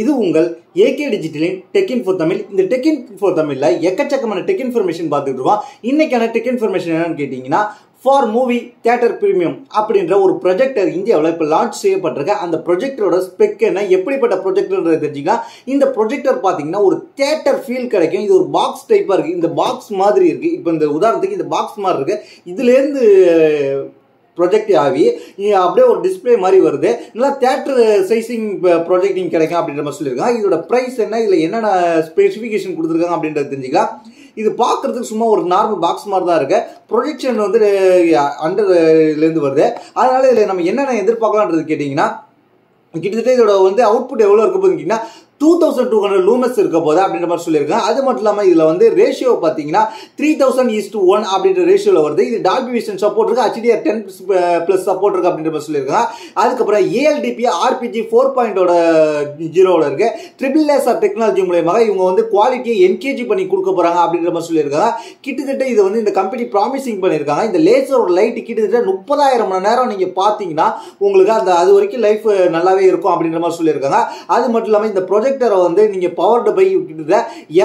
இது உங்கள் AK டிஜிட்டலின் tech info Tamil. இந்த டெக் இன்ஃபோ தமிழ்ல எக்கச்சக்கமான டெக் இன்ஃபர்மேஷன் பார்த்துட்டு இருக்கோம். இன்னைக்கான டெக் இன்ஃபர்மேஷன் என்னன்னு கேட்டீங்கன்னா, ஃபார் மூவி தியேட்டர் பிரீமியம் அப்படின்ற ஒரு ப்ரொஜெக்டர் இந்தியாவில் இப்போ லான்ச் செய்யப்பட்டிருக்க. அந்த ப்ரொஜெக்டரோட ஸ்பெக் என்ன, எப்படிப்பட்ட ப்ரொஜெக்டர்ன்றது தெரிஞ்சுக்கலாம். இந்த ப்ரொஜெக்டர் பார்த்தீங்கன்னா ஒரு தியேட்டர் ஃபீல் கிடைக்கும். இது ஒரு பாக்ஸ் டைப்பாக இருக்குது. இந்த பாக்ஸ் மாதிரி இருக்குது. இப்போ இந்த உதாரணத்துக்கு இந்த பாக்ஸ் மாதிரி இருக்குது. இதுலேருந்து ப்ரொஜெக்ட் ஆகி அப்படியே ஒரு டிஸ்பிளே மாதிரி வருது. நல்லா தியேட்டர் சைசிங் ப்ரொஜெக்டிங் கிடைக்கும் அப்படின்ற மாதிரி சொல்லியிருக்காங்க. இதோட ப்ரைஸ் என்ன, இதில் என்னென்ன ஸ்பெசிஃபிகேஷன் கொடுத்துருக்காங்க அப்படின்றது தெரிஞ்சுக்கலாம். இது பார்க்கறதுக்கு சும்மா ஒரு நார்மல் பாக்ஸ் மாதிரி தான் இருக்கு. ப்ரொஜெக்ஷன் வந்து அண்டர்லேருந்து வருது. அதனால இதில் நம்ம என்னென்ன எதிர்பார்க்கலான்றது கேட்டிங்கன்னா, கிட்டத்தட்ட இதோட வந்து அவுட்புட் எவ்வளோ இருக்க போகுதுன்னா 2200 லூமஸ் இருக்க போது அப்படின்ற மாதிரி சொல்லியிருக்காங்க. அது மட்டும் இல்லாமல் இதில் வந்து ரேஷியோ பார்த்தீங்கன்னா 3000:1 அப்படின்ற ரேஷியோவில் வருது. இது டால்பி விஷன் சப்போர்ட் இருக்கு, HDR 10+ சப்போர்ட் இருக்கு அப்படின்ற மாதிரி சொல்லியிருக்காங்க. அதுக்கப்புறம் ALDP RPG 4.0 இருக்கு. ட்ரிபிள் லேசர் டெக்னாலஜி மூலமாக இவங்க வந்து குவாலிட்டியை என்கேஜ் பண்ணி கொடுக்க போறாங்க அப்படின்ற மாதிரி சொல்லியிருக்காங்க. கிட்டத்தட்ட இது வந்து இந்த கம்பெனி ப்ராமிசிங் பண்ணியிருக்காங்க. இந்த லேசரோட லைட் கிட்டத்தட்ட 30,000 மணி நேரம் நீங்க பார்த்தீங்கன்னா உங்களுக்கு அந்த அது வரைக்கும் லைஃப் நல்லாவே இருக்கும் அப்படின்ற மாதிரி சொல்லியிருக்காங்க. அது மட்டும் இல்லாமல் இந்த ப்ரொஜெக்டரை வந்து நீங்க பவர்டு பை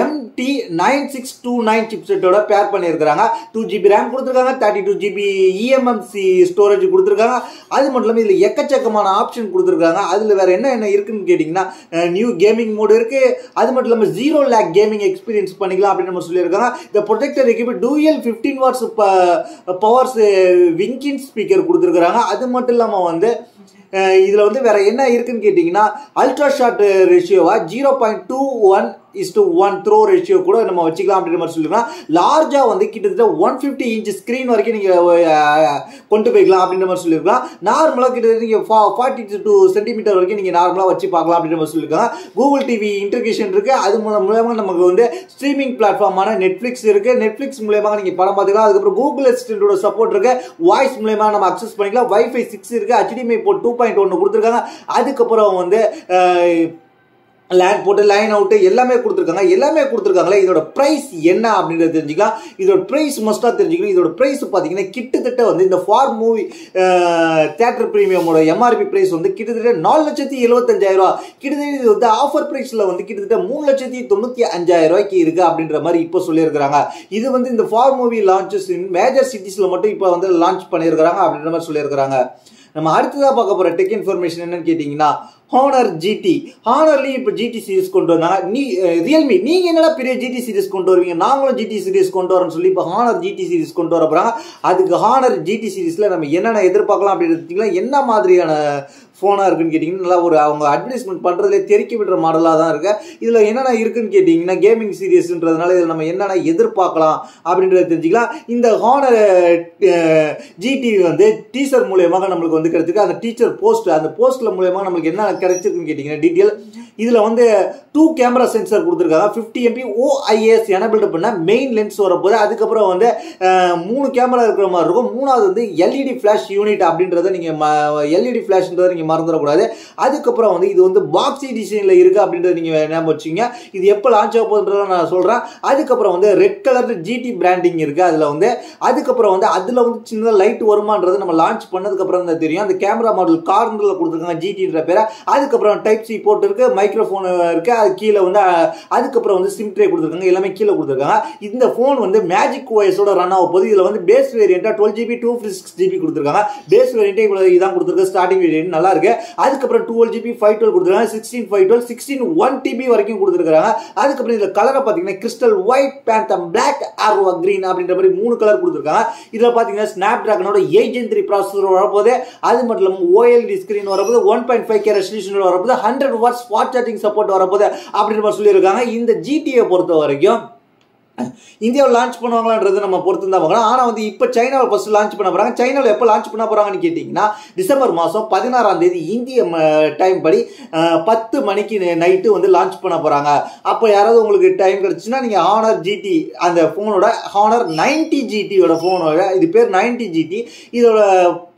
MT9629 சிப்செட்டோட பேர் பண்ணியிருக்காங்க. 2GB RAM கொடுத்துருக்காங்க, 32GB eMMC ஸ்டோரேஜ் கொடுத்துருக்காங்க. அது மட்டும் இல்லாமல் இதில் எக்கச்சக்கமான ஆப்ஷன் கொடுத்துருக்காங்க. அதில் வேற என்ன இருக்குன்னு கேட்டிங்கன்னா, நியூ கேமிங் மோடு இருக்கு. அது மட்டும் இல்லாமல் 0 லேக் கேமிங் எக்ஸ்பீரியன்ஸ் பண்ணிக்கலாம் அப்படின்னு நம்ம சொல்லியிருக்காங்க. இந்த projector equip dual 15 watts powers விங்கின் ஸ்பீக்கர் கொடுத்துருக்காங்க. அது மட்டும் இல்லாமல் வந்து இதில் வந்து வேற என்ன இருக்குன்னு கேட்டிங்கன்னா, அல்ட்ரா ஷார்ட் ரேஷியோவா 0.21:1 த்ரோ ரேஷியோ கூட நம்ம வச்சுக்கலாம் அப்படின்ற மாதிரி சொல்லிருக்கலாம். லார்ஜா வந்து கிட்டத்தட்ட 150 இன்ச் ஸ்கிரீன் வரைக்கும் நீங்க கொண்டு போய்க்கலாம் அப்படின்ற மாதிரி சொல்லியிருக்கலாம். நார்மலாக கிட்டத்தட்ட நீங்க 42 சென்டிமீட்டர் வரைக்கும் நீங்க நார்மலா வச்சு பார்க்கலாம் அப்படின்ற மாதிரி சொல்லியிருக்காங்க. கூகுள் டிவி இன்டர்கேஷன் இருக்கு. அது மூலமாக நமக்கு வந்து ஸ்ட்ரீமிங் பிளாட்ஃபார்மான நெட்ஃபிளிக்ஸ் இருக்கு. நெட்ஃபிளிக்ஸ் மூலமாக நீங்க படம் பார்த்துக்கலாம். அதுக்கப்புறம் கூகுள் அசிஸ்டன்டோட சப்போர்ட் இருக்கு. வாய்ஸ் மூலமாக நம்ம அக்சஸ் பண்ணிக்கலாம். வைஃபை 6 இருக்கு. HDMI போர்ட் 2.1 கொடுத்துருக்காங்க. அதுக்கப்புறம் வந்து லேண்ட் போட்டு லைன் அவுட் எல்லாமே கொடுத்துருக்காங்களே. இதோட பிரைஸ் என்ன அப்படின்றது தெரிஞ்சுக்கலாம். இதோட பிரைஸ் மஸ்டா தெரிஞ்சுக்கணும். இதோட பிரைஸ் பார்த்தீங்கன்னா கிட்டத்தட்ட வந்து இந்த ஃபார் மூவி தியேட்டர் பிரீமியமோட MRP பிரைஸ் வந்து கிட்டத்தட்ட 4,75,000. கிட்டத்தட்ட இது வந்து ஆஃபர் பிரைஸ்ல வந்து கிட்டத்தட்ட 3,95,000 இருக்கு அப்படின்ற மாதிரி இப்போ சொல்லியிருக்காங்க. இது வந்து இந்த ஃபார் மூவி லான்ச்சஸ் மேஜர் சிட்டிஸ்ல மட்டும் இப்போ வந்து லான்ச் பண்ணியிருக்காங்க அப்படின்ற மாதிரி சொல்லியிருக்காங்க. நம்ம அடுத்ததாக பார்க்க போற டெக் இன்ஃபர்மேஷன் என்னன்னு கேட்டீங்கன்னா, ஹானர் GT. ஹானர்லயும் இப்போ GT சீரிஸ் கொண்டு வந்தாங்க. ரியல்மி நீங்க என்னடா பெரிய GT சீரிஸ் கொண்டு வருவீங்க, நாங்களும் GT சீரிஸ் கொண்டு வரோம்னு சொல்லி இப்போ ஹானர் GT சீரிஸ் கொண்டு வர போறாங்க. அதுக்கு ஹானர் GT சீரிஸ்ல நம்ம என்னென்ன எதிர்பார்க்கலாம் அப்படின்னு என்ன மாதிரியான ஃபோனாக இருக்குன்னு கேட்டிங்கன்னா, நல்லா ஒரு அவங்க அட்வர்டைஸ்மெண்ட் பண்ணுறதுலே தெறிக்க விடுற மாடலாக தான் இருக்கு. இதில் என்னென்ன இருக்குன்னு கேட்டிங்கன்னா, கேமிங் சீரியஸ்ன்றதுனால இதில் நம்ம என்னென்ன எதிர்பார்க்கலாம் அப்படின்றத தெரிஞ்சுக்கலாம். இந்த ஹானர் GT வந்து டீசர் மூலயமாக நம்மளுக்கு வந்து கிடைச்சிருக்கு. அந்த டீச்சர் போஸ்ட், அந்த போஸ்ட்ல மூலயமாக நம்மளுக்கு என்ன கிடைச்சிருக்குன்னு கேட்டிங்கன்னா டீட்டெயில். இதில் வந்து 2 கேமரா சென்சர் கொடுத்துருக்காங்க. 50 MP OIS எனபிள்டு பண்ண மெயின் லென்ஸ் வரப்போது. அதுக்கப்புறம் வந்து 3 கேமரா இருக்கிற மாதிரி இருக்கும். மூணாவது வந்து LED ஃபிளாஷ் யூனிட் அப்படின்றத நீங்கள் LED ஃபிளாஷ்ன்றதை நீங்கள் மறந்துடக்கூடாது. அதுக்கப்புறம் வந்து இது வந்து பாக்ஸி டிசைனில் இருக்குது அப்படின்றத நீங்கள் ஞாபகம் வச்சுங்க. இது எப்போ லான்ச் ஆக போகுதுன்றத நான் சொல்கிறேன். அதுக்கப்புறம் வந்து ரெட் கலர் GT பிராண்டிங் இருக்குது அதில் வந்து. அதுக்கப்புறம் வந்து அதில் வந்து சின்னதாக லைட் வருமானது நம்ம லான்ச் பண்ணதுக்கப்புறம் தான் தெரியும். அந்த கேமரா மாடல் கார்னரில் கொடுத்துருக்காங்க GTன்ற பேரை. அதுக்கப்புறம் டைப்-C போர்ட் இருக்குது, மைக்ரோஃபோன் இருக்குது. அது கீழே வந்து அதுக்கப்புறம் வந்து சிம் ட்ரே கொடுத்துருக்காங்க. எல்லாமே கீழே கொடுத்துருக்காங்க. இந்த ஃபோன் வந்து மேஜிக் OS-ஓட ரன் ஆக போகுது. இதில் வந்து பேஸ் வேரியண்ட்டாக 12GB 256GB கொடுத்துருக்காங்க. பேஸ் வேரியண்ட்டே இதான் கொடுத்துருக்கு. ஸ்டார்டிங் வேரியண்ட் நல்லா இருக்கு. அதுக்கப்புறம் 12GB 512 கொடுத்துருக்காங்க. 16 512 16 1TB வரைக்கும் கொடுத்துருக்காங்க. அதுக்கப்புறம் இதில் கலரை பார்த்தீங்கன்னா கிறிஸ்டல் ஒயிட், பேந்தம் பிளாக், ஆர்வா கிரீன் அப்படின்ற மாதிரி 3 கலர் கொடுத்துருக்காங்க. இதில் பார்த்தீங்கன்னா ஸ்னாப் டிராகனோட 8 Gen 3 ப்ராசஸர் வரப்போது. அது மட்டும் இல்லாமல் OLED ஸ்கிரீன் வரப்போது, 1.5K ரெசல்யூஷன் வரப்போது, 100 வாட்ஸ் ஃபாஸ்ட் சார்ஜிங் சப்போர்ட் வரப்போது அப்படின்னு சொல்லியிருக்காங்க. இந்த GT-யை பொறுத்த வரைக்கும் இந்தியாவில் லான்ச் பண்ணுவாங்களான்றது நம்ம பொறுத்து தான் பார்க்கலாம். ஆனால் வந்து இப்போ சைனாவில் ஃபர்ஸ்ட் லான்ச் பண்ண போகிறாங்க. சைனாவில் எப்போ லான்ச் பண்ண போகிறாங்கன்னு கேட்டிங்கன்னா, டிசம்பர் மாதம் 16ஆம் தேதி இந்திய டைம் படி 10 மணிக்கு நைட்டு வந்து லான்ச் பண்ண போகிறாங்க. அப்போ யாராவது உங்களுக்கு டைம் கிடச்சுன்னா நீங்கள் ஹானர் GT அந்த ஃபோனோட ஹானர் 90 GT-யோட ஃபோனோட, இது பேர் 90 GT, இதோட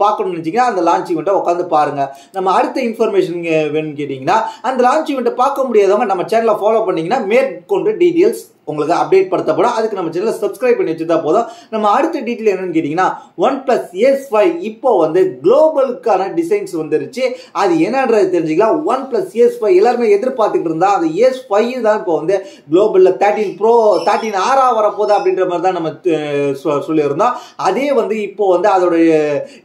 பார்க்கணும்னு நினச்சிங்கன்னா அந்த லான்ச் ஈவெண்ட்டை உட்காந்து பாருங்கள். நம்ம அடுத்த இன்ஃபர்மேஷன் வேணும்னு கேட்டிங்கன்னா, அந்த லான்ச் ஈவெண்ட்டை பார்க்க முடியாதவங்க நம்ம சேனலை ஃபாலோ பண்ணிங்கன்னா மேற்கொண்டு டீட்டெயில்ஸ் உங்களுக்கு அப்டேட் படுத்தப்படும். அதுக்கு நம்ம சேனலை சப்ஸ்கிரைப் பண்ணி வச்சுட்டா போதும். நம்ம அடுத்த டீட்டெயில் என்னன்னு கேட்டீங்கன்னா OnePlus S5 இப்போ வந்து குளோபலுக்கான டிசைன்ஸ் வந்துருச்சு. அது என்னன்றது தெரிஞ்சுக்கலாம். OnePlus S5 எல்லாருமே எதிர்பார்த்துட்டு இருந்தா அந்த S5 தான் இப்போ வந்து குளோபல்ல 13 Pro 13R வரப்போகுது அப்படின்ற மாதிரி தான் நம்ம சொல்லியிருந்தோம். அதே வந்து இப்போ வந்து அதோடைய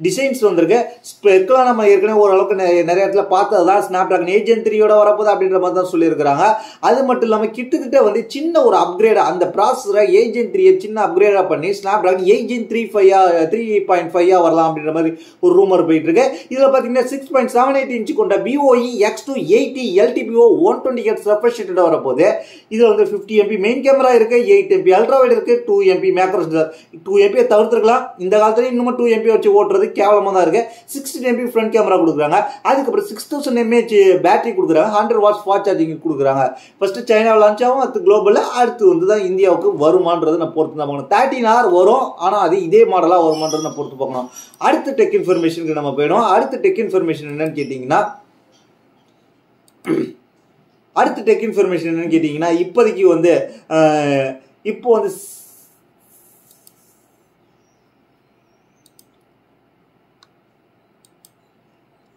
டிசைன்ஸ் வந்திருக்கு. ஸ்பெக்கெல்லாம் நம்ம ஏற்கனவே ஓரளவுக்கு நிறைய இடத்துல பார்த்ததுதான். ஸ்னாப்டிராகன் 8 Gen 3யோட வரப்போகுது அப்படின்ற மாதிரி தான் சொல்லியிருக்கிறாங்க. அது மட்டும் இல்லாமல் கிட்டத்தட்ட வந்து சின்ன ஒரு அப்கிரேட் அந்த ப்ராசஸரை 8 Gen 3 சின்ன அப்கிரேடா பண்ணி ஸ்னாப்டிராகன் 8 Gen 3.5 வரலாம் அப்படின்ற மாதிரி ஒரு ரூமர் போயிட்டு இருக்கு. இதுல பாத்தீங்கன்னா 6.78 இன்ச் கொண்ட BOE X280 LTPO 120Hz refresh ரேட்டோட வரப்போகுது. இதுல வந்து 50 MP மெயின் கேமரா இருக்கு, 8 MP அல்ட்ரா வைட் இருக்கு, 2 MP மேக்ரோ. 2 MP தவிர்த்துக்கலாம். இந்த காலத்துல இன்னும் 2 MP வச்சு ஓட்டுறது கேவலமா தான் இருக்கு. 16 MP ஃப்ரண்ட் கேமரா கொடுக்குறாங்க. அதுக்கப்புறம் 6000 mAh பேட்டரி கொடுக்குறாங்க. 100 watts ஃபாஸ்ட் சார்ஜிங் கொடுக்குறாங்க. ஃபர்ஸ்ட் சைனாவில் லான்ச் ஆகும், அது குளோபல்ல, அடுத்து வந்து தான் இந்தியாவுக்கு வருமானது நான் பொறுத்து தான் பார்க்கணும். 13R வரும், ஆனா அது இதே மாடலா வருமானது நான் பொறுத்து பார்க்கணும். அடுத்த டெக் இன்ஃபர்மேஷனுக்கு நம்ம போயிடும். அடுத்த டெக் இன்ஃபர்மேஷன் என்னன்னு கேட்டீங்கன்னா இப்போதைக்கு வந்து இப்போ வந்து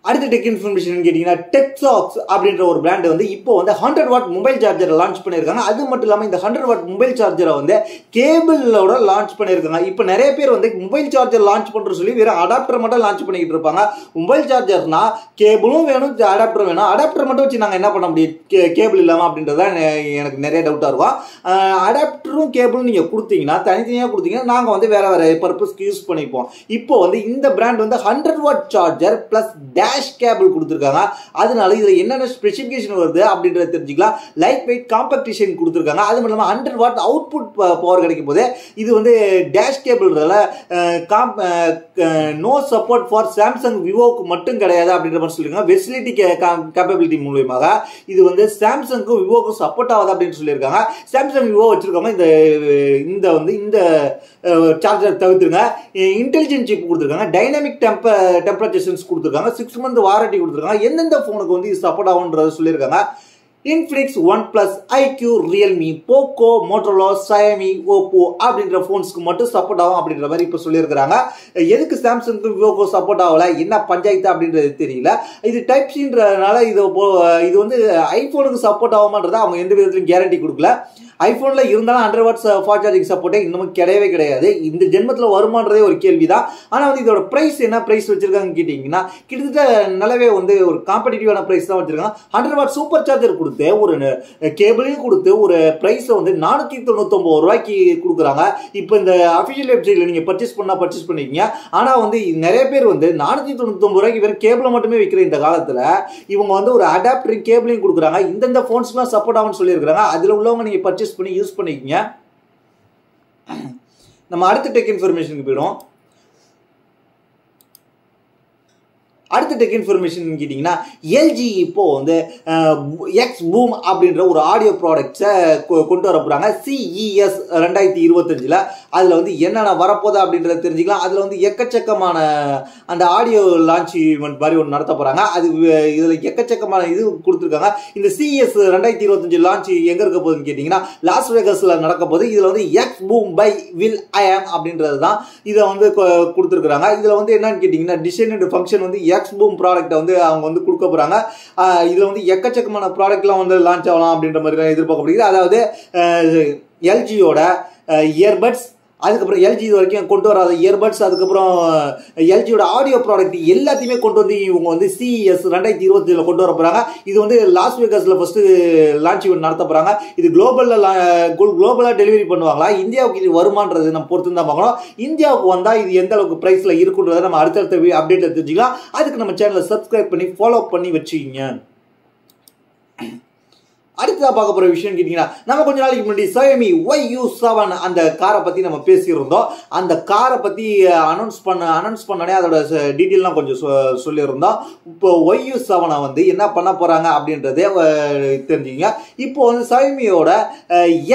அடுத்த டெக் இன்ஃபர்மேஷன் கேட்டீங்கன்னா டெக்ஸாக்ஸ் அப்படின்ற ஒரு பிராண்ட் வந்து இப்போ வந்து 100 watt மொபைல் சார்ஜரை லான்ச் பண்ணியிருக்காங்க. அது மட்டும் இல்லாமல் இந்த 100 watt மொபைல் சார்ஜரை வந்து கேபிளோட லான்ச் பண்ணியிருக்காங்க. இப்போ நிறைய பேர் வந்து மொபைல் சார்ஜர் லான்ச் பண்ணுற சொல்லி வெறும் அடாப்டர் மட்டும் லான்ச் பண்ணிக்கிட்டு இருப்பாங்க. மொபைல் சார்ஜர்னா கேபிளும் வேணும், அடாப்டர் வேணும். அடாப்டர் மட்டும் வச்சு நாங்கள் என்ன பண்ண முடியும் கேபிள் இல்லாமல் அப்படின்றது தான் எனக்கு நிறைய டவுட்டாக இருக்கும். அடாப்டரும் கேபிளும் நீங்கள் கொடுத்தீங்கன்னா தனித்தனியாக கொடுத்தீங்கன்னா நாங்கள் வந்து வேற வேற பர்பஸ்க்கு யூஸ் பண்ணிப்போம். இப்போ வந்து இந்த பிராண்ட் வந்து 100 watt charger plus dash cable கொடுத்திருக்காங்க. அதனால இதுல என்னென்ன ஸ்பெசிஃபிகேஷன் வருது அப்படின்றத தெரிஞ்சுக்கலாம். லைட் வெயிட் காம்பேக்டேஷன் கொடுத்திருக்காங்க. அது மட்டும் இல்லாம 100 watt அவுட்புட் பவர் கிடைக்கும் போது இது வந்து டேஷ் கேபிள்னால நோ சப்போர்ட் ஃபார் சாம்சங் விவோக்கு மட்டும் கிடையாது அப்படின்ற மாதிரி சொல்லியிருக்காங்க. வெர்சிலிட்டி கேப்பபிலிட்டி மூலமாக இது வந்து சாம்சங்கும் விவோக்கும் சப்போர்ட் ஆகுது அப்படின்னு சொல்லியிருக்காங்க. சாம்சங் விவோ வச்சிருக்காங்க இந்த வந்து இந்த சார்ஜர் தவிர்த்துருங்க. இன்டெலிஜென்ட் சிப் கொடுத்திருக்காங்க. டைனமிக் டெம்பரேச்சர் சென்ஸ் கொடுத்திருக்காங்க. 6 month வாரண்டி கொடுத்திருக்காங்க. எந்தெந்த போனுக்கு வந்து இது சப்போர்ட் ஆகும்ன்றத சொல்லியிருக்காங்க. Infinix, OnePlus, IQ, Realme, Poco, Motorola, Xiaomi, Oppo அப்படின்ற போன்ஸ்க்கு மட்டும் சப்போர்ட் ஆகும் அப்படின்ற மாதிரி இப்போ சொல்லியிருக்கிறாங்க. எதுக்கு சாம்சங்க்கு விவோக்கு சப்போர்ட் ஆகல, என்ன பஞ்சாயத்து அப்படின்றது தெரியல. இது டைப் சின்றதுனால இது வந்து ஐபோனுக்கு சப்போர்ட் ஆகுமான்றதை அவங்க எந்த விதத்திலும் கேரண்டி கொடுக்கல. ஐபோன்ல இருந்தாலும் 100 watts ஃபாஸ்ட் சார்ஜிங் சப்போர்ட்டே இன்னமும் கிடையவே கிடையாது. இந்த ஜென்மத்தில் வருமானதே ஒரு கேள்விதான். ஆனால் வந்து இதோட பிரைஸ் என்ன பிரைஸ் வச்சிருக்காங்க கேட்டீங்கன்னா கிட்டத்தட்ட நல்லாவே வந்து ஒரு காம்படிட்டிவான பிரைஸ் தான் வச்சிருக்காங்க. 100 watt சூப்பர் சார்ஜர் கொடுத்து ஒரு கேபிளையும் கொடுத்து ஒரு பிரைஸை வந்து 499 ரூபாய்க்கு கொடுக்குறாங்க. இப்போ இந்த அஃபிஷியல் வெப்சைட்ல நீங்க பர்ச்சேஸ் பண்ணிக்கீங்க. ஆனா வந்து நிறைய பேர் வந்து 499 ரூபாய்க்கு வெறும் கேபிளை மட்டுமே விற்கிற இந்த காலத்துல இவங்க வந்து ஒரு அடாப்டர் கேபிளையும் கொடுக்குறாங்க. இந்தந்த போன்ஸ்லாம் சப்போர்ட் ஆகும்னு சொல்லியிருக்காங்க. அதுல உள்ளவங்க நீங்க பர்ச்சேஸ் பண்ணி யூஸ் பண்ணிக்கீங்க. நம்ம அடுத்த டெக் இன்ஃபர்மேஷனுக்கு போயிடும். அடுத்த டெக் இன்ஃபர்மேஷன் கேட்டிங்கன்னா எல்ஜி இப்போ வந்து எக்ஸ் பூம் அப்படின்ற ஒரு ஆடியோ ப்ராடக்ட்ஸை கொண்டு வர போகிறாங்க. CES 2025. அதில் வந்து என்னென்ன வரப்போகுது அப்படின்றத தெரிஞ்சுக்கலாம். அதில் வந்து எக்கச்சக்கமான அந்த ஆடியோ லான்ச் ஈவெண்ட் மாதிரி ஒன்று நடத்த போகிறாங்க. அது இதில் எக்கச்சக்கமான இது கொடுத்துருக்காங்க. இந்த CES 2025 லான்ச் எங்கே இருக்க போகுதுன்னு கேட்டிங்கன்னா லாஸ் வேகஸில் நடக்க போகுது. இதில் வந்து X boom by will I am அப்படின்றது தான் இதை வந்து கொடுத்துருக்குறாங்க. இதில் வந்து என்னன்னு கேட்டிங்கன்னா டிசைன் அண்ட் ஃபங்க்ஷன் வந்து எக்ஸ் பூம் ப்ராடக்ட்டை வந்து அவங்க வந்து கொடுக்க போகிறாங்க. இதில் வந்து எக்கச்சக்கமான ப்ராடக்ட்லாம் வந்து லான்ச் ஆகலாம் அப்படின்ற மாதிரி தான் எதிர்பார்க்கப்படுகிறது. அதாவது எல்ஜியோட இயர்பட்ஸ், அதுக்கப்புறம் எல்ஜி இது வரைக்கும் கொண்டு வராத இயர்பட்ஸ், அதுக்கப்புறம் எல்ஜியோட ஆடியோ ப்ராடக்ட் எல்லாத்தையுமே கொண்டு வந்து இவங்க வந்து CES 2025 கொண்டு வர போகிறாங்க. இது வந்து லாஸ் வேகஸில் ஃபர்ஸ்ட் லான்ச் ஈவெண்ட் நடத்த போகிறாங்க. இது குளோபலாக டெலிவரி பண்ணுவாங்களா, இந்தியாவுக்கு இது வருமானது நம்ம பொறுத்து தான் பார்க்கணும். இந்தியாவுக்கு வந்தால் இது எந்த அளவுக்கு ப்ரைஸில் இருக்குன்றதை நம்ம அடுத்தடுத்த அப்டேட்டில் தெரிஞ்சுக்கலாம். அதுக்கு நம்ம சேனலை சப்ஸ்கிரைப் பண்ணி ஃபாலோ பண்ணி வச்சுக்கிங்க. அடுத்ததாக பார்க்க போகிற விஷயம் கேட்டிங்கன்னா நம்ம கொஞ்ச நாளைக்கு முன்னாடி Xiaomi YU7 அந்த காரை பற்றி நம்ம பேசியிருந்தோம். அந்த காரை பற்றி அனௌன்ஸ் பண்ணோடனே அதோட டீட்டெயிலாம் கொஞ்சம் சொல்லியிருந்தோம். இப்போ YU7 வந்து என்ன பண்ண போகிறாங்க அப்படின்றதே தெரிஞ்சுங்க. இப்போ வந்து Xiaomiயோட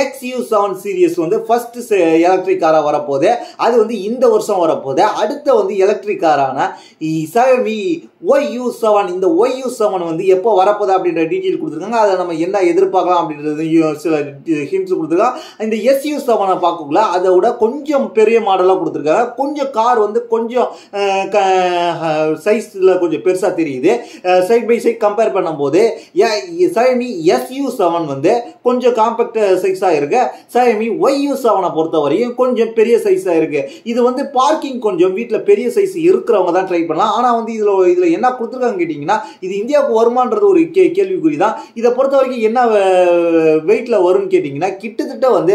XU7 சீரியஸ் வந்து ஃபர்ஸ்ட் எலக்ட்ரிக் காராக வரப்போகுது. அது வந்து இந்த வருஷம் வரப்போகுது. அடுத்த வந்து எலக்ட்ரிக் காரான Xiaomi YU7. இந்த YU7 வந்து எப்போ வரப்போகுது அப்படின்ற டீட்டெயில் கொடுத்துருக்காங்க. அதை நம்ம என்ன எதிர்பார்க்கலாம் அப்படின்றது சில ஹிண்ட்ஸ் கொடுத்துருக்காங்க. இந்த SU7 பார்க்கக்குள்ள அதை விட கொஞ்சம் பெரிய மாடலாக கொடுத்துருக்காங்க. கொஞ்சம் கார் வந்து கொஞ்சம் சைஸில் கொஞ்சம் பெருசாக தெரியுது. சைட் பை சைட் கம்பேர் பண்ணும்போது Xiaomi SU7 வந்து கொஞ்சம் காம்பேக்ட் சைஸாக இருக்கு. Xiaomi YU7 பொறுத்த வரையும் கொஞ்சம் பெரிய சைஸாக இருக்கு. இது வந்து பார்க்கிங் கொஞ்சம் வீட்டில் பெரிய சைஸ் இருக்கிறவங்க தான் ட்ரை பண்ணலாம். ஆனால் வந்து இதில் என்ன கொடுத்துருக்காங்க கேட்டிங்கன்னா, இது இந்தியாவுக்கு வருமானது ஒரு கேள்விக்குறி தான். இதை பொறுத்த வரைக்கும் என்ன வெயிட்டில் வரும்னு கேட்டிங்கன்னா, கிட்டத்தட்ட வந்து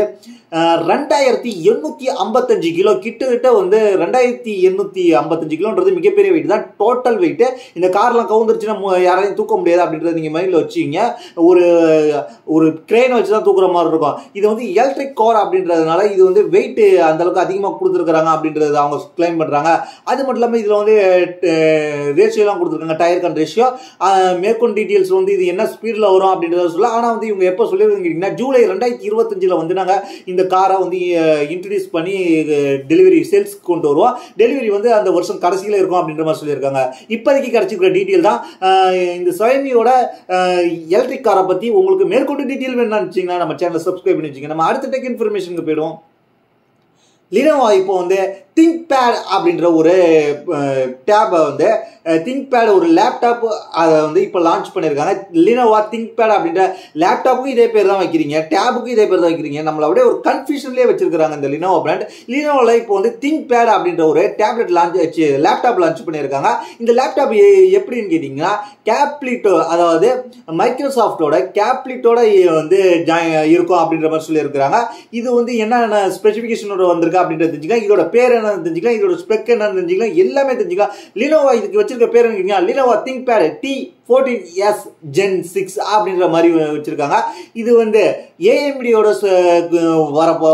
2855 கிலோ, கிட்டத்தட்ட வந்து 2855 கிலோன்றது மிகப்பெரிய வெயிட் தான். டோட்டல் வெயிட் இந்த கார்லாம் கவுந்துருச்சுன்னா யாராலையும் தூக்க முடியாது அப்படின்றத நீங்கள் மைண்டில் வச்சுக்கிங்க. ஒரு கிரெயின் வச்சு தான் தூக்குற மாதிரி இருக்கும். இது வந்து எலக்ட்ரிக் கார் அப்படின்றதுனால இது வந்து வெயிட் அந்த அளவுக்கு அதிகமாக கொடுத்துருக்காங்க அப்படின்றது அவங்க கிளைம் பண்ணுறாங்க. அது மட்டும் இல்லாமல் இதில் வந்து ரேஷியோலாம் கொடுத்துருக்காங்க, டயர் கன் ரேஷியோ. மேற்கொண்டு டீட்டெயில்ஸ் வந்து இது என்ன ஸ்பீடில் வரும் அப்படின்றத சொல்லலாம். ஆனால் வந்து இவங்க எப்போ சொல்லியிருக்கீங்கன்னா, ஜூலை 2025 வந்து நாங்கள் இந்த காரை வந்து இன்ட்ரடியூஸ் பண்ணி டெலிவரி சேல்ஸ் கொண்டு வருவோம். டெலிவரி வந்து அந்த வருஷம் கடைசியில் இருக்கும் அப்படின்ற மாதிரி சொல்லியிருக்காங்க. இப்போதைக்கு கிடைச்சிக்கிற டீட்டெயில் தான். இந்த Xiaomiயோட எலக்ட்ரிக் காரை பற்றி உங்களுக்கு மேற்கொண்டு டீட்டெயில் வேணும்னு நினச்சிங்கன்னா நம்ம சேனலை சப்ஸ்கிரைப் பண்ணி வச்சுங்க. நம்ம அடுத்த டெக் இன்ஃபர்மேஷனுக்கு போயிடுவோம். லினோவா இப்போ வந்து திங்க்பேட் அப்படின்ற ஒரு டேபை வந்து திங்க்பேட் ஒரு லேப்டாப் அதை வந்து இப்போ லான்ச் பண்ணியிருக்காங்க. லினோவா திங்க்பேட் அப்படின்ற லேப்டாப்புக்கும் இதே பேர் தான் வைக்கிறீங்க, டேபுக்கும் இதே பேர் தான் வைக்கிறீங்க. நம்மள அப்படியே ஒரு கன்ஃபியூஷன்லேயே வச்சிருக்காங்க இந்த லினோவா பிராண்ட். லினோவாவில் இப்போ வந்து திங்க்பேட் அப்படின்ற ஒரு டேப்லெட் லேப்டாப் லான்ச் பண்ணியிருக்காங்க. இந்த லேப்டாப் எப்படின்னு கேட்டிங்கன்னா, கேப்லிட்டோ அதாவது மைக்ரோசாஃப்டோட கேப்லிட்டோட வந்து இருக்கும் அப்படின்ற மாதிரி சொல்லியிருக்கிறாங்க. இது வந்து என்னென்ன ஸ்பெசிஃபிகேஷனோட வந்திருக்கு அப்படின்றது தெரிஞ்சுக்கலாம். இதோட பேர் என்ன தெரிஞ்சுக்கலாம், இதோட ஸ்பெக் என்ன தெரிஞ்சுக்கலாம், எல்லாமே தெரிஞ்சுக்கலாம். லினோவா இதுக்கு வச்சிருக்க பேர் என்ன, லினோவா திங்க்பேட் T14S Gen 6 அப்படின்ற மாதிரி வச்சிருக்காங்க. இது வந்து AMDயோட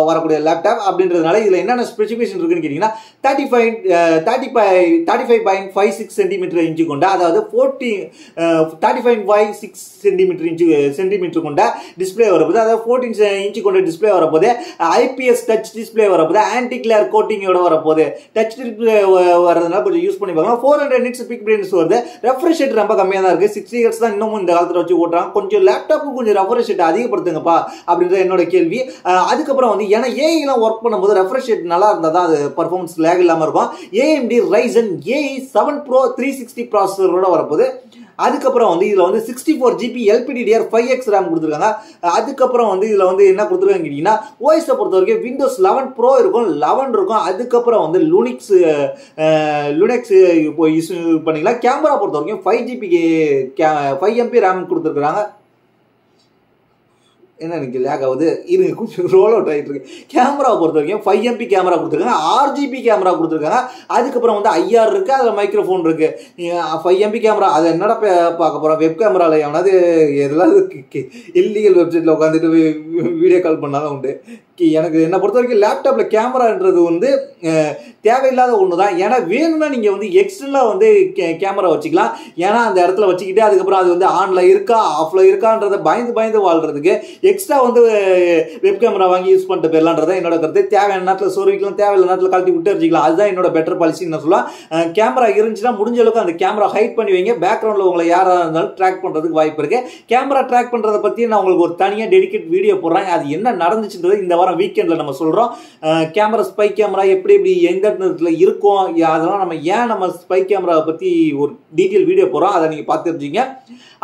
வரக்கூடிய லேப்டாப் அப்படின்றதுனால இதில் என்னென்ன ஸ்பெசிஃபிகேஷன் இருக்குன்னு கேட்டிங்கன்னா, 35.56 சென்டிமீட்டர் இன்ச்சு கொண்ட, அதாவது 35.6 சென்டிமீட்டர் கொண்ட டிஸ்பிளே வரப்போது, அதாவது 14 இன்ச்சு கொண்ட டிஸ்பிளே வரப்போது, IPS டச் டிஸ்பிளே வரப்போது, ஆன்டி கிளேர் கோட்டிங்கோட வரப்போது. டச் டிஸ்பிளே வரதுனால கொஞ்சம் யூஸ் பண்ணி பார்க்கலாம். 400 நிட்ஸ் பிக் பிரைட்னஸ் வருது. ரெஃப்ரெஷ் ரேட் ரொம்ப கம்மியாக தான் இருக்கு. 60 Hz தான் இன்னமும் இந்த காலத்தில் வச்சு ஓட்டுறாங்க. கொஞ்சம் லேப்டாப்புக்கு கொஞ்சம் ரெஃப்ரெஷ் ரேட் அதிகப்படுத்துங்கப்பா அப்படின்றது என்னோட கேள்வி. அதுக்கப்புறம் வந்து ஏன்னா ஏஐலாம் ஒர்க் பண்ணும்போது ரெஃப்ரெஷ் ரேட் நல்லா இருந்தால் தான் அது பர்ஃபார்மன்ஸ் லேக் இல்லாமல் இருக்கும். AMD Ryzen AI 7 Pro 360 ப்ராசஸரோட வரப்போது. அதுக்கப்புறம் வந்து இதில் வந்து 64 GB LPDDR5X RAM கொடுத்துருக்காங்க. அதுக்கப்புறம் வந்து இதில் வந்து என்ன கொடுத்துருக்காங்க கேட்டிங்கன்னா, OS பொறுத்த வரைக்கும் Windows 11 Pro இருக்கும், 11 இருக்கும். அதுக்கப்புறம் வந்து லுனிக்ஸ் இப்போ யூஸ் பண்ணிக்கலாம். கேமரா பொறுத்த வரைக்கும் 5 MP RAM கொடுத்துருக்குறாங்க. என்ன எனக்கு லேக் ஆகுது, இருங்க கொஞ்சம் ரோல் அவுட் ஆகிட்டு இருக்கு. கேமராவை பொறுத்த வரைக்கும் 5 MP கேமரா கொடுத்துருக்காங்க, RGB கேமரா கொடுத்துருக்காங்க. அதுக்கப்புறம் வந்து IR இருக்குது, அதில் மைக்ரோஃபோன் இருக்குது. 5 MP கேமரா அதை என்னடா பார்க்க போகிறோம், வெப் கேமராவில் எவனாவது எதெல்லாம் இல்லீகல் வெப்சைட்டில் உட்காந்துட்டு வீடியோ கால் பண்ணாலும் உண்டு. எனக்கு என்னை பொறுத்த வரைக்கும் லேப்டாப்பில் கேமரான்றது வந்து தேவையில்லாத ஒன்று தான். ஏன்னா வேணும்னா நீங்கள் வந்து எக்ஸ்டர்னலாக வந்து கேமரா வச்சுக்கலாம். ஏன்னா அந்த இடத்துல வச்சுக்கிட்டு அதுக்கப்புறம் அது வந்து ஆனில் இருக்கா ஆஃபில் இருக்கான்றதை பயந்து வாழ்கிறதுக்கு எக்ஸ்ட்ரா வந்து வெப் கேமரா வாங்கி யூஸ் பண்ணிட்டு போயிடலான்றதான் என்னோட கருத்து. தேவையான நேரத்தில் சொருவிக்கலாம், தேவையில்ல நேரத்தில் கழட்டி விட்டு வச்சுக்கலாம். அதுதான் என்னோட பெட்டர் பாலிசின்னு நான் சொல்லுவேன். கேமரா இருந்துச்சுன்னா முடிஞ்ச அளவுக்கு அந்த கேமரா ஹைட் பண்ணி வைங்க. பேக்ரவுண்டில் உங்களை யாராக இருந்தாலும் ட்ராக் பண்ணுறதுக்கு வாய்ப்பு இருக்குது. கேமரா ட்ராக் பண்ணுறதை பற்றி நான் உங்களுக்கு ஒரு தனியாக டெடிகேட் வீடியோ போடுறேன். அது என்ன நடந்துச்சுன்றது இந்த வாரம் வீக்கெண்டில் நம்ம சொல்கிறோம். கேமரா ஸ்பை கேமரா எப்படி எந்த இடத்துல இருக்கும், அதெல்லாம் நம்ம ஸ்பை கேமராவை பற்றி ஒரு டீட்டெயில் வீடியோ போகிறோம். அதை நீங்கள் பார்த்து தெரிஞ்சுங்க.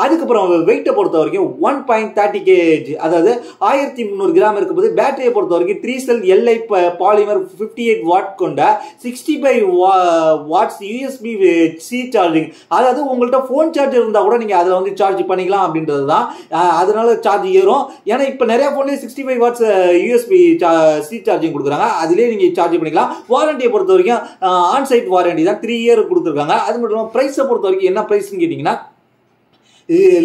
அதுக்கப்புறம் வெயிட்டை பொறுத்த வரைக்கும் 1.30 kg, அதாவது 1300 கிராம் இருக்கும்போது, பேட்டரியை பொறுத்த வரைக்கும் 3 செல் LI பாலிமர் 58 வாட் கொண்ட 65 வாட்ஸ் USB C சார்ஜிங். அதாவது உங்கள்கிட்ட ஃபோன் சார்ஜர் இருந்தால் கூட நீங்கள் அதில் வந்து சார்ஜ் பண்ணிக்கலாம் அப்படின்றது தான். அதனால சார்ஜ் ஏறும். ஏன்னா இப்போ நிறைய ஃபோன்லேயே 65 வாட்ஸ் USB C சார்ஜிங் கொடுக்குறாங்க. அதிலே நீங்கள் சார்ஜ் பண்ணிக்கலாம். வாரண்டியை பொறுத்த வரைக்கும் ஆன்சைட் வாரண்டி தான், 3 இயர் கொடுத்துருக்காங்க. அது மட்டும் இல்லாமல் ப்ரைஸை பொறுத்த வரைக்கும் என்ன ப்ரைஸ்ன்னு கேட்டிங்கன்னா,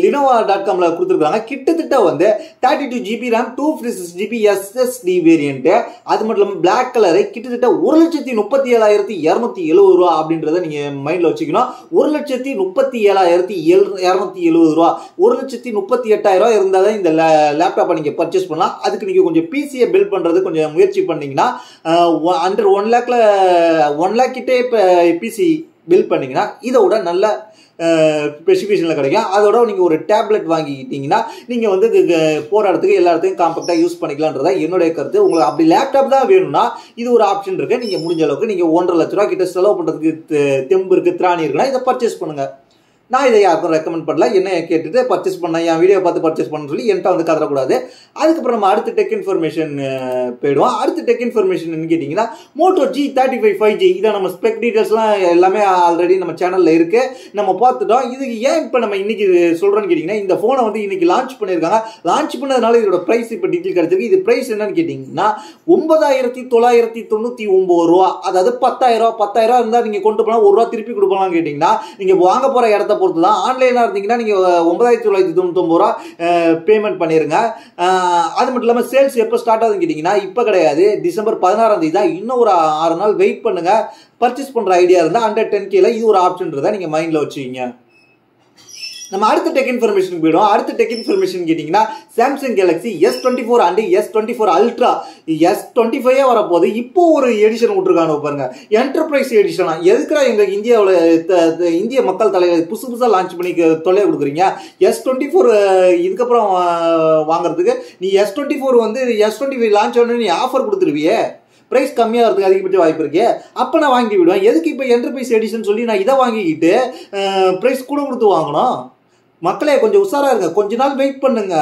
Lenovo.comல கொடுத்துருக்காங்க. கிட்டத்தட்ட வந்து 32 GB RAM 256 GB SSD variant. அது மட்டும் இல்லாமல் பிளாக் கலரை கிட்டத்தட்ட 1,37,270 ரூபா அப்படின்றத நீங்கள் மைண்டில் வச்சுக்கணும். 1,37,270 ரூபா, 1,38,000 இருந்தால் தான் இந்த லேப்டாப்பை நீங்கள் பர்ச்சேஸ் பண்ணலாம். அதுக்கு நீங்கள் கொஞ்சம் பிசியை பில்ட் பண்ணுறது கொஞ்சம் முயற்சி பண்ணிங்கன்னா அண்டர் 1 லேக்கில் 1 லேக் கிட்டே இப்போ பிசி பில் பண்ணிங்கன்னா இதோட நல்ல ஸ்பெசிஃபிகேஷனில் கிடைக்கும். அதோட நீங்கள் ஒரு டேப்லெட் வாங்கிக்கிட்டீங்கன்னா நீங்கள் வந்து போகிற இடத்துக்கு எல்லா இடத்துக்கும் காம்பேக்டாக யூஸ் பண்ணிக்கலான்றதா என்னுடைய கருத்து. உங்களுக்கு அப்படி லேப்டாப் தான் வேணும்னா இது ஒரு ஆப்ஷன் இருக்குது. நீங்கள் முடிஞ்ச அளவுக்கு நீங்கள் 1.5 லட்ச ரூபா கிட்ட செலவு பண்ணுறதுக்கு தெம்பு இருக்குது, திராணி இருக்குன்னா இதை பர்ச்சேஸ் பண்ணுங்கள். நான் இதை யாருக்கும் ரெக்கமெண்ட் பண்ணல, என்ன கேட்டுட்டு பர்ச்சேஸ் பண்ண, என் வீடியோ பார்த்து பர்ச்சேஸ் பண்ண சொல்லி என்கிட்ட வந்து கதறக்கூடாது. அதுக்கப்புறம் நம்ம அடுத்த டெக் இன்ஃபர்மேஷன் போயிடுவோம். அடுத்த டெக் இன்ஃபர்மேஷன் கேட்டிங்கன்னா Moto G35 5G. இதை நம்ம ஸ்பெக் டீட்டெயில்ஸ்லாம் எல்லாமே ஆல்ரெடி நம்ம சேனலில் இருக்குது, நம்ம பார்த்துட்டோம். இது ஏன் இப்போ நம்ம இன்னைக்கு சொல்கிறோன்னு கேட்டிங்கன்னா இந்த ஃபோனை வந்து இன்னைக்கு லான்ச் பண்ணியிருக்காங்க. லான்ச் பண்ணதுனால இதோட ப்ரைஸ் இப்போ டீட்டெயில் கிடச்சிருக்கு. இது ப்ரைஸ் என்னன்னு கேட்டிங்கன்னா 9,999 ரூபா, அதாவது 10,000 இருந்தால் நீங்கள் கொண்டு போனால் 1 ரூபா திருப்பி கொடுக்கலாம்னு கேட்டிங்கன்னா நீங்கள் வாங்க போகிற இடத்த பொறுத்து தான். ஆன்லைனாக இருந்தீங்கன்னா நீங்கள் 9,999 ரூபா பேமெண்ட் பண்ணிருங்க. அது மட்டும் இல்லாமல் சேல்ஸ் எப்போ ஸ்டார்ட் ஆகுதுன்னு கேட்டிங்கன்னா இப்போ கிடையாது, டிசம்பர் 16ஆம் தேதி தான். இன்னும் ஒரு 6 நாள் வெயிட் பண்ணுங்க. பர்ச்சேஸ் பண்ணுற ஐடியா இருந்தால் அண்டர் 10K இது ஒரு ஆப்ஷன் இருந்தால் நீங்கள் மைண்டில் வச்சுக்கிங்க. நம்ம அடுத்த டெக் இன்ஃபர்மேஷன் போயிடும். அடுத்த டெக் இன்ஃபர்மேஷன் கேட்டிங்கன்னா Samsung Galaxy S24 and S24 Ultra S25 வரப்போகுது. இப்போ ஒரு எடிஷன் விட்டுருக்காங்க பாருங்க, என்டர்பிரைஸ் எடிஷனா. எதுக்குறா எங்கள் இந்திய மக்கள் தலைவர் புதுசாக லான்ச் பண்ணி தொல்லையை கொடுக்குறீங்க? S24 இதுக்கப்புறம் வாங்குறதுக்கு நீ S24 வந்து S25 லான்ச் ஆன நீ ஆஃபர் கொடுத்துருவியே, ப்ரைஸ் கம்மியாகிறதுக்கு அதிகபட்ச வாய்ப்பு இருக்கு. அப்போ நான் வாங்கி விடுவேன். எதுக்கு இப்போ என்டர்பிரைஸ் எடிஷன் சொல்லி நான் இதை வாங்கிக்கிட்டு ப்ரைஸ் கூட கொடுத்து வாங்கணும்? மக்களே கொஞ்சம் உஷாராக இருங்க, கொஞ்ச நாள் வெயிட் பண்ணுங்க.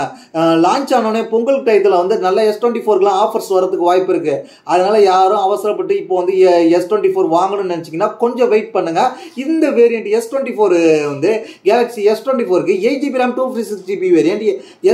லான்ச் ஆனோடனே பொங்கல் டயத்தில் வந்து நல்ல S24க்குலாம் ஆஃபர்ஸ் வரதுக்கு வாய்ப்பு இருக்கு. அதனால யாரும் அவசரப்பட்டு இப்போ வந்து S24 வாங்கணும்னு நினச்சிங்கன்னா கொஞ்சம் வெயிட் பண்ணுங்க. இந்த வேரியண்ட் S24 வந்து Galaxy S24க்கு 8GB RAM 256GB variant,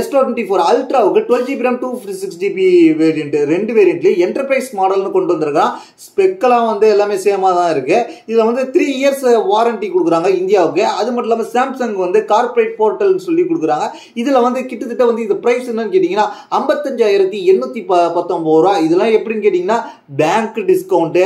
S24 Ultraவுக்கு 12GB RAM 256GB variant. ரெண்டு வேரியண்ட்லேயும் என்டர்பிரைஸ் மாடல்னு கொண்டு வந்திருக்கான். ஸ்பெக்கெல்லாம் வந்து எல்லாமே சேமாக தான் இருக்கு. இதில் வந்து 3 years வாரண்டி கொடுக்குறாங்க இந்தியாவுக்கு. அது மட்டும் இல்லாமல் சாம்சங் வந்து கார்பரேட் போர்ட்டல் சொல்லி கொடுக்குறாங்க. இதுல வந்து கிட்டத்தட்ட வந்து இந்த பிரைஸ் என்னன்னு கேட்டீங்கன்னா 55,819 ரூபா. இதெல்லாம் எப்படின்னு கேட்டீங்கன்னா bank discount,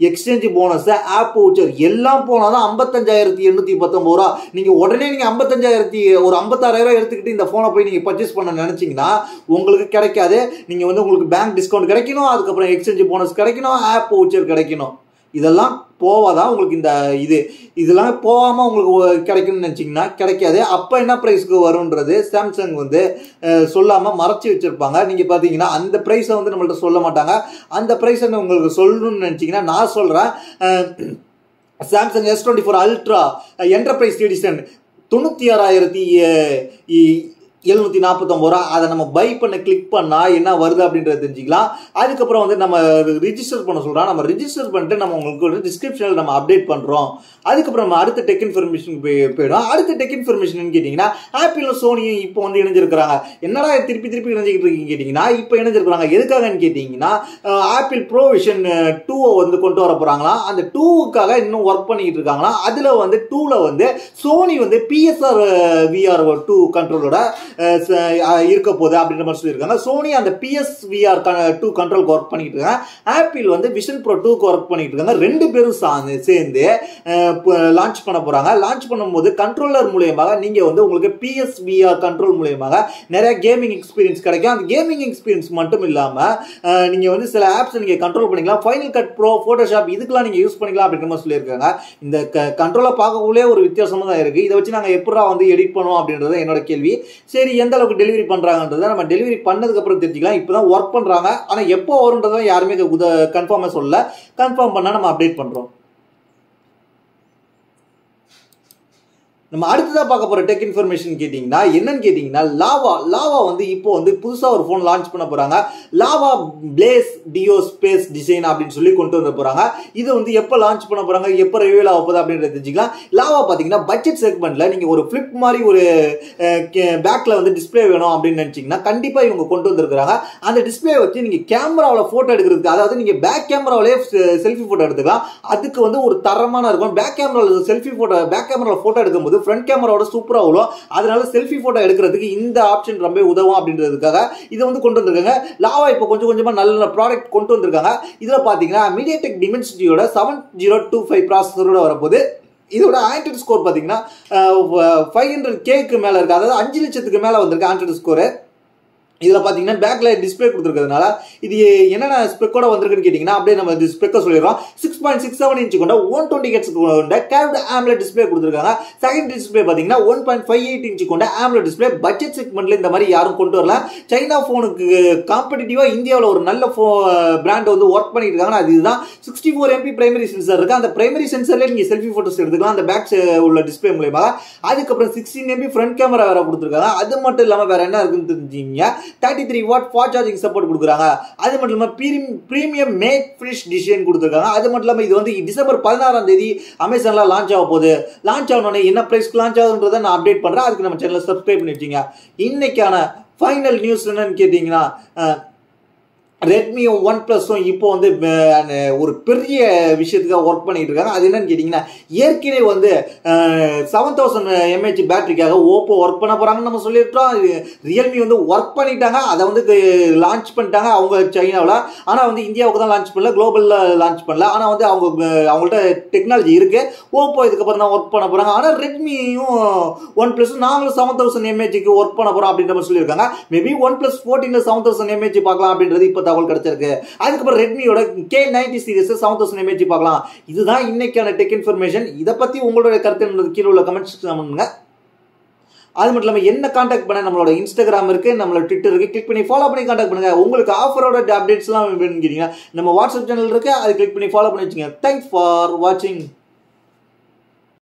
exchange bonus, app voucher எல்லாம் போனாதான் 55,819 ரூபா. நீங்க உடனே நீங்க 55,000 ஒரு 56,000 எடுத்துக்கிட்டு இந்த போனை போய் நீங்க பர்ச்சேஸ் பண்ண நினைச்சீங்கன்னா உங்களுக்கு கிடைக்காது. நீங்க வந்து உங்களுக்கு பேங்க் டிஸ்கவுண்ட் கிடைக்கணும், அதுக்கப்புறம் எக்ஸ்சேஞ்ச் போனஸ் கிடைக்கணும், ஆப் வவுச்சர் கிடைக்கணும். இதெல்லாம் போவாதான் உங்களுக்கு இந்த இதெல்லாம் போகாமல் உங்களுக்கு கிடைக்கும்னு நினச்சிங்கன்னா கிடைக்காது. அப்போ என்ன ப்ரைஸ்க்கு வரும்ன்றது சாம்சங் வந்து சொல்லாமல் மறைச்சி வச்சுருப்பாங்க. நீங்கள் பார்த்தீங்கன்னா அந்த ப்ரைஸை வந்து நம்மள்ட்ட சொல்ல மாட்டாங்க. அந்த ப்ரைஸை உங்களுக்கு சொல்லணும்னு நினச்சிங்கன்னா நான் சொல்கிறேன். Samsung S24 Ultra enterprise edition 96,749 ரூபா. அதை நம்ம பை பண்ண கிளிக் பண்ணால் என்ன வருது அப்படின்றத தெரிஞ்சுக்கலாம். அதுக்கப்புறம் வந்து நம்ம ரிஜிஸ்டர் பண்ண சொல்கிறோம். நம்ம ரிஜிஸ்டர் பண்ணிட்டு நம்ம உங்களுக்கு டிஸ்கிரிப்ஷனில் நம்ம அப்டேட் பண்ணுறோம். அதுக்கப்புறம் நம்ம அடுத்த டெக் இன்ஃபர்மேஷனுக்கு போயிடும். அடுத்த டெக் இன்ஃபர்மேஷன் கேட்டிங்கன்னா ஆப்பிளும் சோனியும் இப்போ வந்து இணைஞ்சிருக்கிறாங்க. என்னடா திருப்பி இணைஞ்சிக்கிட்டு இருக்கீங்க கேட்டிங்கன்னா இப்போ இணைஞ்சிருக்கிறாங்க. எதுக்காகன்னு கேட்டிங்கன்னா ஆப்பிள் ப்ரோ விஷன் 2 வந்து கொண்டு வர போகிறாங்களா. அந்த 2க்காக இன்னும் ஒர்க் பண்ணிக்கிட்டு இருக்காங்களா. அதில் வந்து 2ல் வந்து சோனி வந்து PSR VR 2 கண்ட்ரோலோட இருக்க போகுது அப்படின்ற மாதிரி சொல்லியிருக்காங்க. சோனி அந்த PSVR 2 கண்ட்ரோல் ஒர்க் பண்ணிட்டு இருக்காங்க. ஆப்பிள் வந்து விஷன் ப்ரோ 2க்கு ஒர்க் பண்ணிட்டு இருக்காங்க. ரெண்டு பேரும் சேர்ந்து லான்ச் பண்ண போறாங்க. லான்ச் பண்ணும்போது கண்ட்ரோலர் மூலமாக நீங்க வந்து உங்களுக்கு PSVR கண்ட்ரோல் மூலமாக நிறைய கேமிங் எக்ஸ்பீரியன்ஸ் கிடைக்கும். அந்த கேமிங் எக்ஸ்பீரியன்ஸ் மட்டும் இல்லாம நீங்க வந்து சில ஆப்ஸ் நீங்க கண்ட்ரோல் பண்ணிக்கலாம். ஃபைனல் கட் ப்ரோ, போட்டோஷாப் இதுக்கெல்லாம் நீங்க யூஸ் பண்ணிக்கலாம் அப்படின்ற மாதிரி சொல்லியிருக்காங்க. இந்த கண்ட்ரோலை பார்க்கக்குள்ளே ஒரு வித்தியாசமா தான் இருக்கு. இதை வச்சு நாங்கள் எப்படா வந்து எடிட் பண்ணுவோம் அப்படின்றது என்னோட கேள்வி. சரி, எந்த அளவுக்கு டெலிவரி பண்றாங்கன்றதை நம்ம டெலிவரி பண்ணதுக்கு அப்புறம் தெரிஞ்சுக்கலாம். இப்பதான் ஒர்க் பண்றாங்க. ஆனா எப்போ வரும்ன்றதை யாருமே கன்ஃபார்மா சொல்லல. கன்ஃபார்ம் பண்ணா நம்ம அப்டேட் பண்றோம். நம்ம அடுத்ததாக பார்க்க போகிற டெக் இன்ஃபர்மேஷன் கேட்டிங்கன்னா என்னன்னு கேட்டிங்கன்னா லாவா வந்து இப்போ வந்து புதுசாக ஒரு ஃபோன் லான்ச் பண்ண போகிறாங்க. Lava Blaze Duo Space design அப்படின்னு சொல்லி கொண்டு வந்து போகிறாங்க. இது வந்து எப்போ லான்ச் பண்ண போகிறாங்க, எப்போ ரிவீல் ஆக போகுது அப்படின்றத தெரிஞ்சுக்கலாம். லாவா பார்த்தீங்கன்னா பட்ஜெட் செக்மெண்ட்டில் நீங்கள் ஒரு ஃப்ளிப் மாதிரி ஒரு பேக்கில் வந்து டிஸ்பிளே வேணும் அப்படின்னு நினச்சிங்கன்னா கண்டிப்பாக இவங்க கொண்டு வந்திருக்கிறாங்க. அந்த டிஸ்பிளே வச்சு நீங்கள் கேமராவில் ஃபோட்டோ எடுக்கிறதுக்கு, அதாவது நீங்கள் பேக் கேமராவிலே செல்ஃபி ஃபோட்டோ எடுத்துக்கலாம். அதுக்கு வந்து ஒரு தரமான இருக்கும். பேக் கேமராவில் பேக் கேமராவில் ஃபோட்டோ எடுக்கும்போது ஃப்ரண்ட் கேமராவோட சூப்பரா வரும். அதனால செல்ஃபி போட்டோ எடுக்கிறதுக்கு இந்த ஆப்ஷன் ரொம்ப உதவும் அப்படின்றதுக்காக இதை வந்து கொண்டு வந்திருக்காங்க. லாவா இப்போ கொஞ்சமா நல்ல ப்ராடக்ட் கொண்டு வந்திருக்காங்க. இதுல பாத்தீங்கன்னா MediaTek Dimensity-யோட 7025 ப்ராசஸரோட வரப்போகுது. இதோட ஆண்ட்ராய்டு ஸ்கோர் பாத்தீங்கன்னா 500K மேல இருக்கு. அதாவது 5 லட்சத்துக்கு மேல வந்திருக்கு ஆண்ட்ராய்டு ஸ்கோர். இதில் பார்த்தீங்கன்னா பேக்கில் டிஸ்பிளே கொடுத்துருக்கிறதுனால இது என்னென்ன ஸ்பெக்கோட வந்திருக்குன்னு கேட்டிங்கன்னா அப்படியே நம்ம ஸ்பெக்கை சொல்லிடுறோம். 6.67 இன்ச் கொண்ட 120 ஹெர்ட்ஸ் கொண்ட கேர்வ்டு ஆம்லெட் டிஸ்பிளே கொடுத்துருக்காங்க. செகண்ட் டிஸ்பிளே பார்த்தீங்கன்னா 1.58 இன்ச் கொண்ட ஆம்லெட் டிஸ்பிளே. பட்ஜெட் செக்மெண்ட்ல இந்த மாதிரி யாரும் கொண்டு வரல. சைனா ஃபோனுக்கு காம்படிட்டிவாக இந்தியாவில் ஒரு நல்ல பிராண்ட் வந்து ஒர்க் பண்ணிட்டு இருக்காங்க. அதுதான் 64 MP பிரைமரி சென்சர் இருக்கு. அந்த பிரைமரி சென்சர்லேயே நீங்கள் செல்ஃபி ஃபோட்டோஸ் எடுத்துக்கலாம் அந்த பேக் உள்ள டிஸ்பிளே மூலயமா. அதுக்கப்புறம் 16 MP ஃப்ரண்ட் கேமரா வேற கொடுத்துருக்காங்க. அது மட்டும் இல்லாமல் வேற என்ன இருக்குன்னு தெரிஞ்சுங்க. 33 வாட் ஃபாஸ்ட் சார்ஜிங் சப்போர்ட் கொடுக்குறாங்க. அது மட்டும் இல்லாமல் பிரீமியம் மேட் ஃபினிஷ் டிசைன் கொடுத்துருக்காங்க. அது மட்டும் இல்லாமல் இது வந்து டிசம்பர் 16ஆம் தேதி அமேசான்ல லான்ச் ஆக போகுது. லான்ச் ஆகணும்னு என்ன பிரைஸ்க்கு லான்ச் ஆகுதுன்றதை நான் அப்டேட் பண்றேன். அதுக்கு நம்ம சேனலை சப்ஸ்கிரைப் பண்ணி வச்சுங்க. இன்னைக்கான ஃபைனல் நியூஸ் என்னன்னு கேட்டீங்கன்னா ரெட்மியும் ஒன் பிளஸும் இப்போ வந்து ஒரு பெரிய விஷயத்துக்காக ஒர்க் பண்ணிட்டு இருக்காங்க. அது என்னன்னு கேட்டிங்கன்னா ஏற்கனவே வந்து 7000 mAh பேட்டரிக்காக ஓப்போ ஒர்க் பண்ண போகிறாங்கன்னு நம்ம சொல்லியிருக்கோம். ரியல்மி வந்து ஒர்க் பண்ணிட்டாங்க. அதை வந்து லான்ச் பண்ணிட்டாங்க அவங்க சைனாவில். ஆனால் வந்து இந்தியாவுக்கு தான் லான்ச் பண்ணல, குளோபலில் லான்ச் பண்ணல. ஆனால் வந்து அவங்கள்ட்ட டெக்னாலஜி இருக்குது. ஓப்போ இதுக்கப்புறம் தான் ஒர்க் பண்ண போகிறாங்க. ஆனால் ரெட்மியும் ஒன் பிளஸும் நாங்களும் 7000 mAhக்கு ஒர்க் பண்ண போகிறோம் அப்படின்ற மாதிரி சொல்லியிருக்காங்க. மேபி ஒன் பிளஸ் 14 7000 mAh பார்க்கலாம் அப்படின்றது இப்போ தகவல் கிடைச்சிருக்கு. அதுக்கப்புறம் ரெட்மியோட K90 சீரிஸ் 7000 mAh பார்க்கலாம். இதுதான் இன்னைக்கான டெக் இன்ஃபர்மேஷன். இதை பத்தி உங்களோட கருத்து கீழே உள்ள கமெண்ட்ஸ் பண்ணுங்க. அது மட்டும் இல்லாமல் என்ன கான்டாக்ட் பண்ண நம்மளோட இன்ஸ்டாகிராம் இருக்கு, நம்மளோட ட்விட்டர் இருக்கு. கிளிக் பண்ணி ஃபாலோ பண்ணி கான்டாக்ட் பண்ணுங்க. உங்களுக்கு ஆஃபரோட அப்டேட்ஸ்லாம் வேணும்னு கேட்டீங்கன்னா நம்ம வாட்ஸ்அப் சேனல் இருக்கு, அதை கிளிக் பண்ணி ஃபாலோ பண்ணி வச்சுங்க. தேங்க்ஸ் ஃபார் வாட்சிங்.